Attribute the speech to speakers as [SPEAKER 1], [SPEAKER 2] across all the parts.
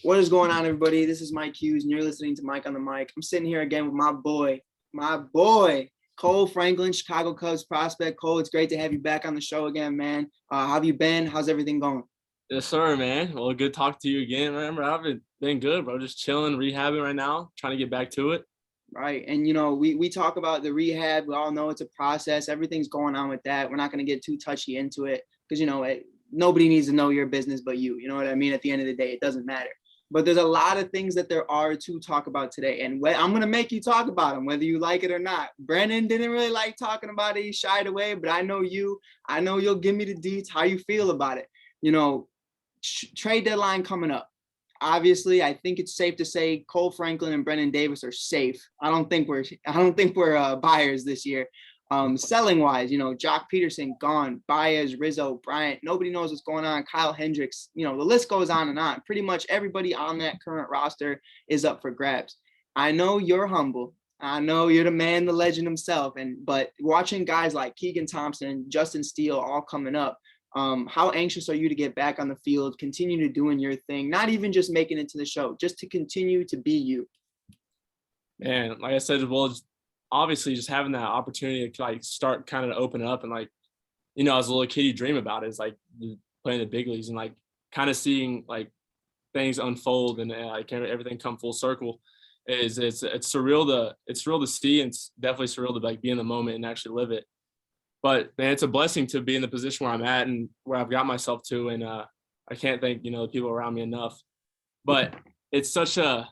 [SPEAKER 1] What is going on, everybody? This is Mike Hughes, and you're listening to Mike on the Mic. I'm sitting here again with my boy, Kohl Franklin, Chicago Cubs prospect. Kohl, it's great to have you back on the show again, man. How have you been? How's everything going?
[SPEAKER 2] Yes, sir, man. Well, good talking to you again. Remember, I've been good, bro. Just chilling, rehabbing right now, trying to get back to it.
[SPEAKER 1] Right. And, we talk about the rehab. We all know it's a process. Everything's going on with that. We're not going to get too touchy into it because, nobody needs to know your business but you. You know what I mean? At the end of the day, it doesn't matter. But there's a lot of things that there are to talk about today. And I'm going to make you talk about them, whether you like it or not. Brennan didn't really like talking about it. He shied away. But I know you. I know you'll give me the deets, how you feel about it. Trade deadline coming up. Obviously, I think it's safe to say Kohl Franklin and Brennan Davis are safe. I don't think we're buyers this year. Selling wise, Jock Peterson gone, Baez, Rizzo, Bryant, nobody knows what's going on. Kyle Hendricks, the list goes on and on. Pretty much everybody on that current roster is up for grabs. I know you're humble. I know you're the man, the legend himself. But watching guys like Keegan Thompson, Justin Steele all coming up, how anxious are you to get back on the field, continue to doing your thing, not even just making it to the show, just to continue to be you?
[SPEAKER 2] And like I said, well, obviously just having that opportunity to like start kind of open up and as a little kid, you dream about it. It's like playing the big leagues and like kind of seeing like things unfold and like everything come full circle. It's surreal to see, and it's definitely surreal to like be in the moment and actually live it. But man, it's a blessing to be in the position where I'm at and where I've got myself to. And I can't thank, the people around me enough. But it's such a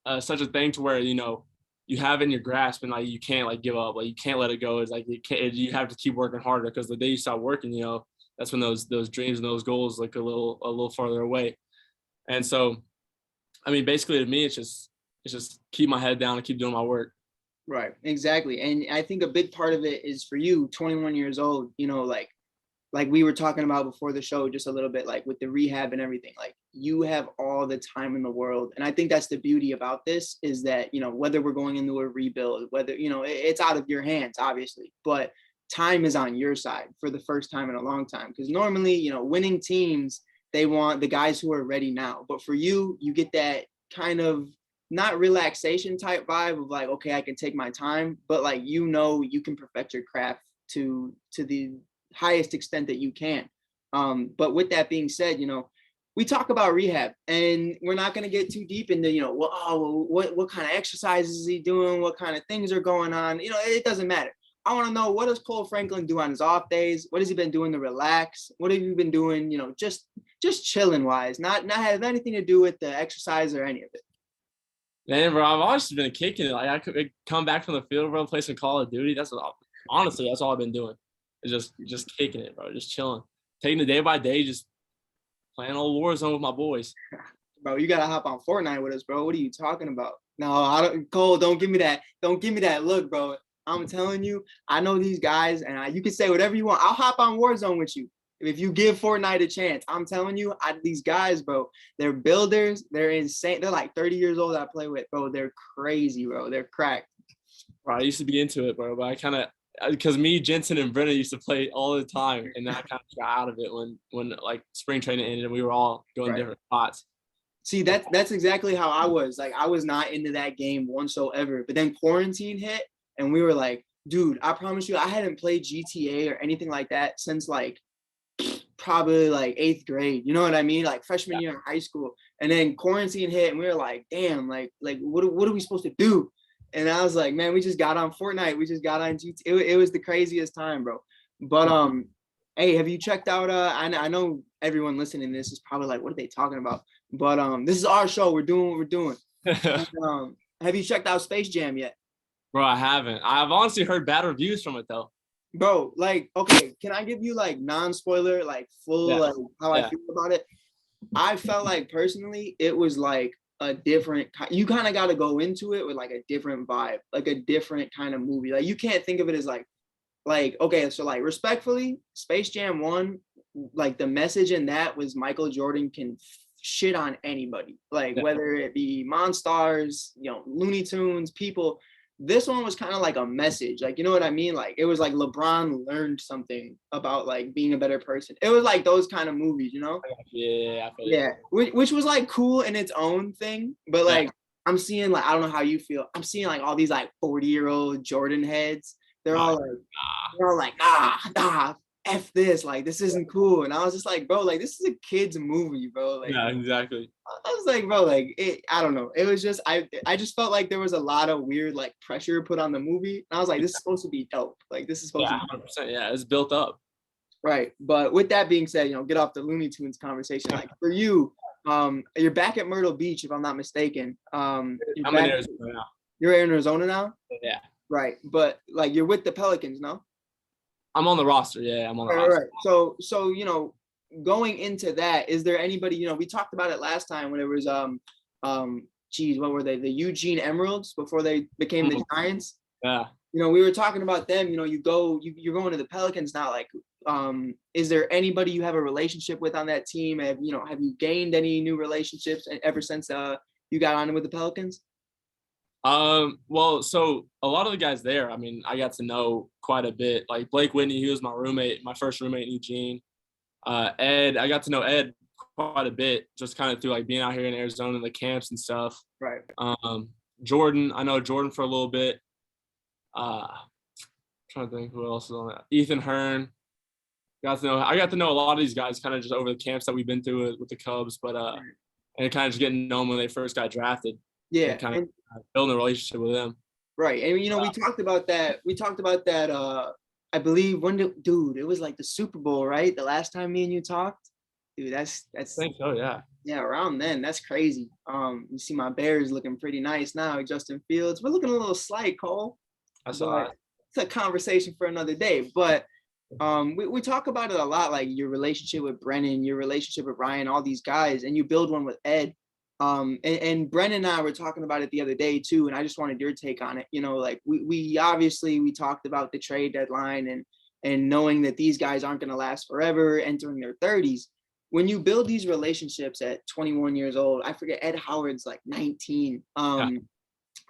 [SPEAKER 2] thing to where, you have it in your grasp and like you can't like give up. Like you can't let it go. It's like you have to keep working harder, because the day you stop working, that's when those dreams and those goals like a little farther away. And so, I mean, basically to me, it's just keep my head down and keep doing my work.
[SPEAKER 1] Right, exactly. And I think a big part of it is for you, 21 years old, like we were talking about before the show just a little bit, like with the rehab and everything, like you have all the time in the world. And I think that's the beauty about this, is that, whether we're going into a rebuild, whether, it's out of your hands, obviously, but time is on your side for the first time in a long time. Because normally, winning teams, they want the guys who are ready now. But for you, you get that kind of not relaxation type vibe of like, okay, I can take my time, but like, you can perfect your craft to the highest extent that you can. But with that being said, we talk about rehab, and we're not going to get too deep into, what kind of exercises is he doing? What kind of things are going on? It doesn't matter. I want to know, what does Kohl Franklin do on his off days? What has he been doing to relax? What have you been doing, just chilling wise, not have anything to do with the exercise or any of it?
[SPEAKER 2] Man, bro, I've always been kicking it. Like I could come back from the field, bro, play some Call of Duty. Honestly, that's all I've been doing. Is just kicking it, bro, just chilling, taking it day by day, just playing old Warzone with my boys.
[SPEAKER 1] Bro, you gotta hop on Fortnite with us, bro. What are you talking about? No, I don't. Cole, don't give me that. Don't give me that look, bro. I'm telling you, I know these guys, and you can say whatever you want. I'll hop on Warzone with you if you give Fortnite a chance. I'm telling you, these guys, bro, they're builders. They're insane. They're like 30 years old. I play with, bro. They're crazy, bro. They're cracked.
[SPEAKER 2] Bro, I used to be into it, bro, but I kind of, because me, Jensen, and Brennan used to play all the time, and I kind of got out of it when like spring training ended and we were all going different spots.
[SPEAKER 1] See, that's exactly how I was. Like, I was not into that game whatsoever. But then quarantine hit, and we were like, dude, I promise you, I hadn't played GTA or anything like that since like probably like 8th grade. You know what I mean? Like freshman year in high school. And then quarantine hit, and we were like, damn, like what are we supposed to do? And I was like, man, we just got on Fortnite. We just got on GTA. It was the craziest time, bro. But hey, have you checked out? I know everyone listening to this is probably like, what are they talking about? But this is our show. We're doing what we're doing. Have you checked out Space Jam yet?
[SPEAKER 2] Bro, I haven't. I've honestly heard bad reviews from it though.
[SPEAKER 1] Bro, like, okay, can I give you like non-spoiler, like full, like how I feel about it? I felt like personally, it was like a different, you kind of got to go into it with like a different vibe, like a different kind of movie. Like you can't think of it as like, okay, so like respectfully, Space Jam 1, like the message in that was Michael Jordan can shit on anybody, like whether it be Monstars, Looney Tunes, people. This one was kind of like a message, like, you know what I mean? Like, it was like LeBron learned something about like being a better person. It was like those kind of movies, you know?
[SPEAKER 2] Yeah, I feel you.
[SPEAKER 1] Yeah, which was like cool in its own thing, but
[SPEAKER 2] Yeah.
[SPEAKER 1] like I'm seeing like I don't know how you feel. I'm seeing like all these like 40-year-old Jordan heads. They're
[SPEAKER 2] Oh,
[SPEAKER 1] all like, nah, F this, like this isn't cool. And I was just like, bro, like this is a kid's movie, bro. Like
[SPEAKER 2] yeah, exactly.
[SPEAKER 1] I was like, bro, like I don't know. It was just I just felt like there was a lot of weird like pressure put on the movie. And I was like, this is supposed to be dope. Like this is supposed
[SPEAKER 2] Yeah,
[SPEAKER 1] to be
[SPEAKER 2] 100%. Yeah, it's built up.
[SPEAKER 1] right. But with that being said, get off the Looney Tunes conversation. Like for you, you're back at Myrtle Beach, if I'm not mistaken. You're
[SPEAKER 2] I'm in
[SPEAKER 1] back,
[SPEAKER 2] Arizona now.
[SPEAKER 1] you're in Arizona now?
[SPEAKER 2] Yeah,
[SPEAKER 1] Right. But like you're with the Pelicans, no?
[SPEAKER 2] I'm on the roster. Yeah, I'm on the
[SPEAKER 1] Right,
[SPEAKER 2] roster.
[SPEAKER 1] right. So going into that, is there anybody, we talked about it last time when it was geez, what were they? The Eugene Emeralds before they became the Giants.
[SPEAKER 2] Yeah.
[SPEAKER 1] We were talking about them. You're going to the Pelicans now. Like, is there anybody you have a relationship with on that team? Have you gained any new relationships ever since you got on with the Pelicans?
[SPEAKER 2] Well, so a lot of the guys there, I mean, I got to know quite a bit. Like Blake Whitney, he was my roommate, my first roommate in Eugene. Ed, I got to know Ed quite a bit, just kind of through like being out here in Arizona and the camps and stuff.
[SPEAKER 1] Right.
[SPEAKER 2] Jordan, I know Jordan for a little bit. Trying to think who else is on that. Ethan Hearn. I got to know a lot of these guys kind of just over the camps that we've been through with the Cubs, but and kind of just getting to know them when they first got drafted.
[SPEAKER 1] Yeah.
[SPEAKER 2] And kind of building a relationship with them.
[SPEAKER 1] Right. And we talked about that. I believe dude, it was like the Super Bowl, right? The last time me and you talked. Dude, that's
[SPEAKER 2] I think so, yeah.
[SPEAKER 1] Yeah, around then. That's crazy. You see my Bears looking pretty nice now, Justin Fields. We're looking a little slight, Cole.
[SPEAKER 2] That's all right.
[SPEAKER 1] It's a conversation for another day. But we talk about it a lot, like your relationship with Brennan, your relationship with Ryan, all these guys, and you build one with Ed. And Brennan and I were talking about it the other day too, and I just wanted your take on it. Like we obviously talked about the trade deadline and knowing that these guys aren't going to last forever, entering their 30s. When you build these relationships at 21 years old, I forget Ed Howard's like 19.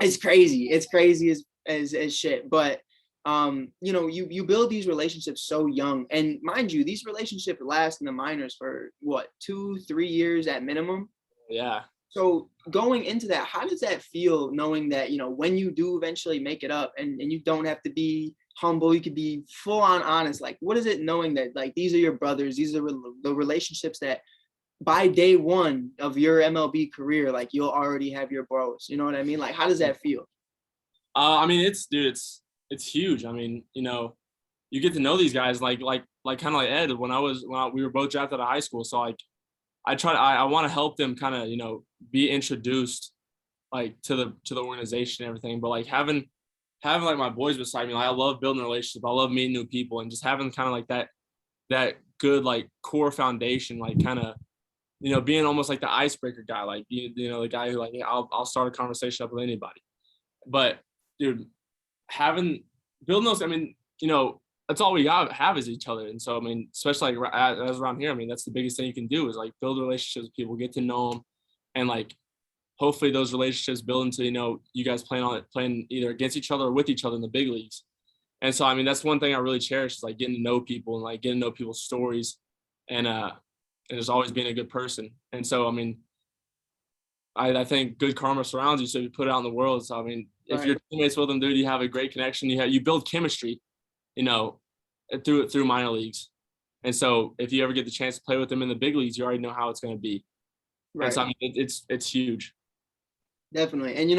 [SPEAKER 1] It's crazy. It's crazy as shit. But you build these relationships so young, and mind you, these relationships last in the minors for what, 2-3 years at minimum.
[SPEAKER 2] Yeah.
[SPEAKER 1] So going into that, how does that feel knowing that, when you do eventually make it up and you don't have to be humble, you could be full on honest. Like, what is it knowing that like these are your brothers, these are the relationships that by day one of your MLB career, like you'll already have your bros, you know what I mean? Like, how does that feel?
[SPEAKER 2] I mean, it's huge. I mean, you get to know these guys like kind of like Ed when we were both drafted out of high school. So like I want to help them kind of, be introduced like to the organization and everything. But like having like my boys beside me, like I love building a relationship. I love meeting new people and just having kind of like that good like core foundation, like kind of, being almost like the icebreaker guy, like the guy who like I'll start a conversation up with anybody. But dude, building those, I mean, that's all we have is each other. And so, I mean, especially like as around here, I mean, that's the biggest thing you can do is like build relationships with people, get to know them, and like hopefully those relationships build into, you guys playing either against each other or with each other in the big leagues. And so, I mean, that's one thing I really cherish is like getting to know people and like getting to know people's stories and just always being a good person. And so, I mean, I think good karma surrounds you, so you put it out in the world. So, I mean, if you're teammates with them, dude, you have a great connection. You build chemistry, through minor leagues. And so if you ever get the chance to play with them in the big leagues, you already know how it's going to be. Right. And so, I mean, it's huge.
[SPEAKER 1] Definitely. And,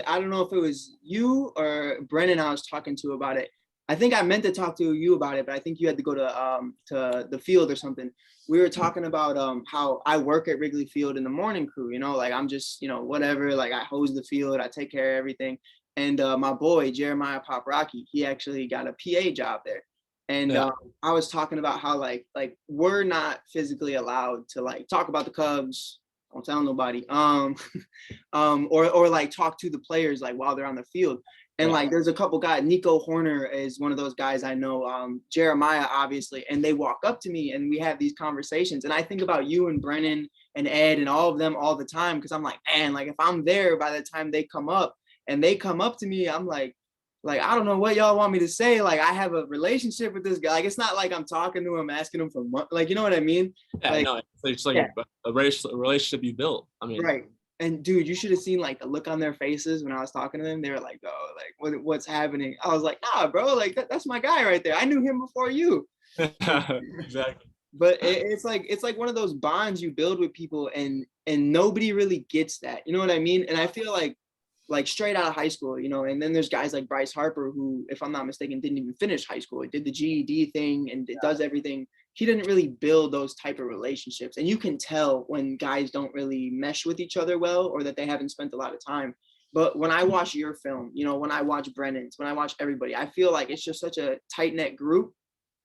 [SPEAKER 1] I don't know if it was you or Brennan I was talking to about it. I think I meant to talk to you about it, but I think you had to go to the field or something. We were talking about how I work at Wrigley Field in the morning crew, like I'm just, whatever, like I hose the field, I take care of everything. And my boy, Jeremiah Paprocki, he actually got a PA job there. And I was talking about how like we're not physically allowed to like talk about the Cubs. Don't tell nobody. Or like talk to the players like while they're on the field. And like there's a couple guys, Nico Horner is one of those guys I know, Jeremiah obviously, and they walk up to me and we have these conversations. And I think about you and Brennan and Ed and all of them all the time because I'm like, man, like if I'm there by the time they come up and they come up to me, I'm like, I don't know what y'all want me to say. Like, I have a relationship with this guy. Like, it's not like I'm talking to him, asking him for money. Like, you know what I mean?
[SPEAKER 2] Yeah,
[SPEAKER 1] Like,
[SPEAKER 2] no, it's just like
[SPEAKER 1] yeah,
[SPEAKER 2] a relationship you built. I mean,
[SPEAKER 1] right. And dude, you should have seen like the look on their faces when I was talking to them. They were like, "Oh, like what's happening?" I was like, "Nah, bro. Like that's my guy right there. I knew him before you."
[SPEAKER 2] exactly.
[SPEAKER 1] But it's like one of those bonds you build with people, and nobody really gets that. You know what I mean? And I feel like straight out of high school, and then there's guys like Bryce Harper who, if I'm not mistaken, didn't even finish high school. He did the GED thing and it does everything. He didn't really build those type of relationships. And you can tell when guys don't really mesh with each other well, or that they haven't spent a lot of time. But when I watch your film, when I watch Brennan's, when I watch everybody, I feel like it's just such a tight knit group.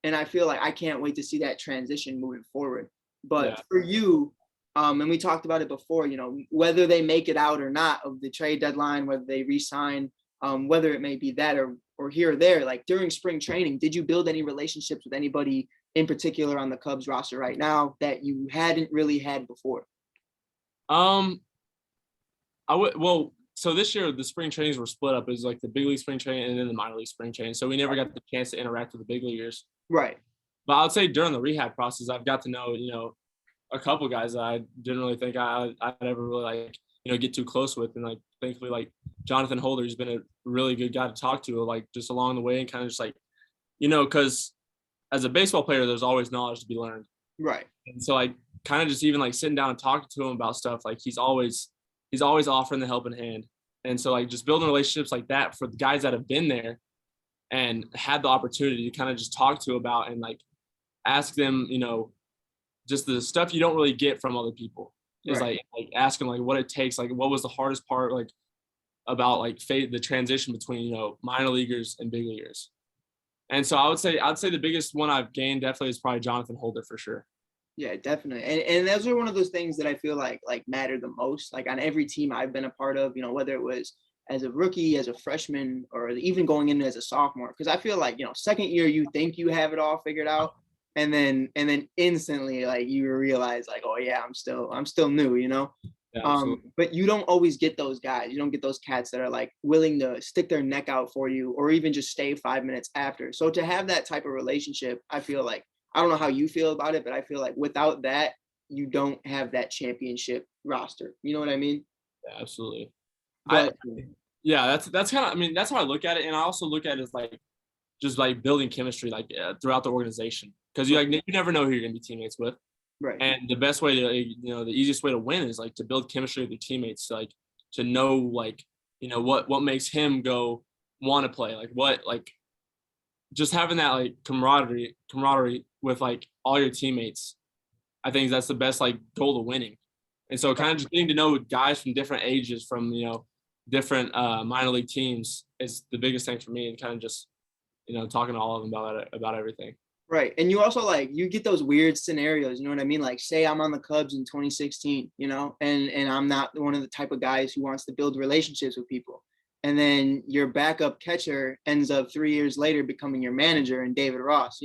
[SPEAKER 1] And I feel like I can't wait to see that transition moving forward. But
[SPEAKER 2] Yeah.
[SPEAKER 1] for you, and we talked about it before, whether they make it out or not of the trade deadline, whether they re-sign, whether it may be that or here or there, like during spring training, did you build any relationships with anybody in particular on the Cubs roster right now that you hadn't really had before?
[SPEAKER 2] Um, I would well. So this year the spring trainings were split up. It was like the big league spring training and then the minor league spring training. So we never got the chance to interact with the big leaguers.
[SPEAKER 1] Right.
[SPEAKER 2] But I would say during the rehab process, I've got to know, a couple guys that I didn't really think I'd ever really like, get too close with. And like, thankfully, like Jonathan Holder's been a really good guy to talk to, like just along the way and kind of just like, because as a baseball player, there's always knowledge to be learned.
[SPEAKER 1] Right.
[SPEAKER 2] And so like kind of just even like sitting down and talking to him about stuff, like he's always offering the helping hand. And so like just building relationships like that for the guys that have been there and had the opportunity to kind of just talk to about and like ask them, just the stuff you don't really get from other people is
[SPEAKER 1] Right.
[SPEAKER 2] like asking like what it takes, like what was the hardest part, like about like the transition between, minor leaguers and big leaguers. And so I'd say the biggest one I've gained definitely is probably Jonathan Holder for sure.
[SPEAKER 1] Yeah, definitely. And those are one of those things that I feel like matter the most. Like on every team I've been a part of, whether it was as a rookie, as a freshman, or even going in as a sophomore. Because I feel like, second year you think you have it all figured out. And then instantly like you realize like, oh yeah, I'm still new,
[SPEAKER 2] Yeah, absolutely.
[SPEAKER 1] But you don't always get those guys. You don't get those cats that are like willing to stick their neck out for you or even just stay 5 minutes after. So to have that type of relationship, I feel like, I don't know how you feel about it, but I feel like without that, you don't have that championship roster. You know what I mean?
[SPEAKER 2] Yeah, absolutely.
[SPEAKER 1] But
[SPEAKER 2] That's kind of, I mean, that's how I look at it. And I also look at it as like, just like building chemistry, like throughout the organization. Cause you never know who you're going to be teammates with.
[SPEAKER 1] right.
[SPEAKER 2] And the best way to, the easiest way to win is like to build chemistry with your teammates, like to know, like, what makes him go want to play, like what, like just having that like camaraderie with like all your teammates. I think that's the best like goal to winning. And so kind of just getting to know guys from different ages, from, different minor league teams is the biggest thing for me, and kind of just, talking to all of them about everything.
[SPEAKER 1] Right. And you also you get those weird scenarios, you know what I mean? Like say I'm on the Cubs in 2016, and I'm not one of the type of guys who wants to build relationships with people. And then your backup catcher ends up 3 years later becoming your manager and David Ross,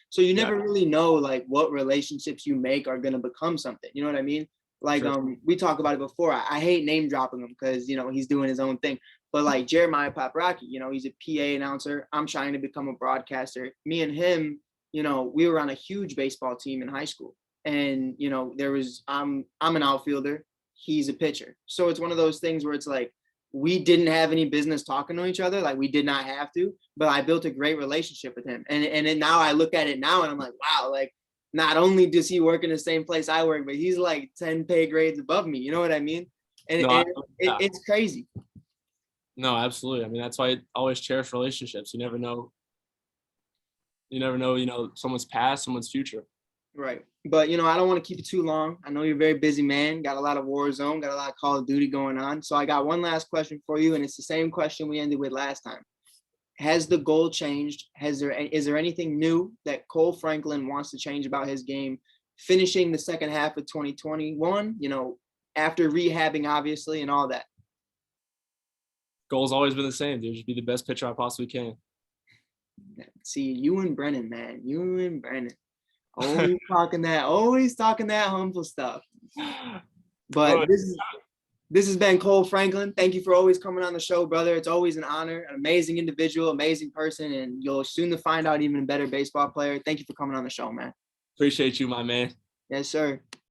[SPEAKER 1] So you never really know like what relationships you make are going to become something. You know what I mean? Like,
[SPEAKER 2] Sure.
[SPEAKER 1] we talked about it before. I hate name dropping him because, he's doing his own thing. But like Jeremiah Paprocki, he's a PA announcer. I'm trying to become a broadcaster. Me and him, we were on a huge baseball team in high school. And, I'm an outfielder. He's a pitcher. So it's one of those things where it's like, we didn't have any business talking to each other. Like we did not have to, but I built a great relationship with him. And then now I look at it now and I'm like, wow, like not only does he work in the same place I work, but he's like 10 pay grades above me. You know what I mean? And,
[SPEAKER 2] No,
[SPEAKER 1] it's crazy.
[SPEAKER 2] no, absolutely. I mean, that's why I always cherish relationships. You never know, someone's past, someone's future.
[SPEAKER 1] Right. But, I don't want to keep it too long. I know you're a very busy man, got a lot of Warzone, got a lot of Call of Duty going on. So I got one last question for you, and it's the same question we ended with last time. Has the goal changed? Is there anything new that Kohl Franklin wants to change about his game, finishing the second half of 2021, after rehabbing, obviously, and all that?
[SPEAKER 2] Goal's always been the same, dude. Just be the best pitcher I possibly can.
[SPEAKER 1] See, you and Brennan, man. You and Brennan. Always talking that humble stuff. But
[SPEAKER 2] Bro,
[SPEAKER 1] This has been Kohl Franklin. Thank you for always coming on the show, brother. It's always an honor. An amazing individual, amazing person, and you'll soon to find out even a better baseball player. Thank you for coming on the show, man.
[SPEAKER 2] Appreciate you, my man.
[SPEAKER 1] Yes, sir.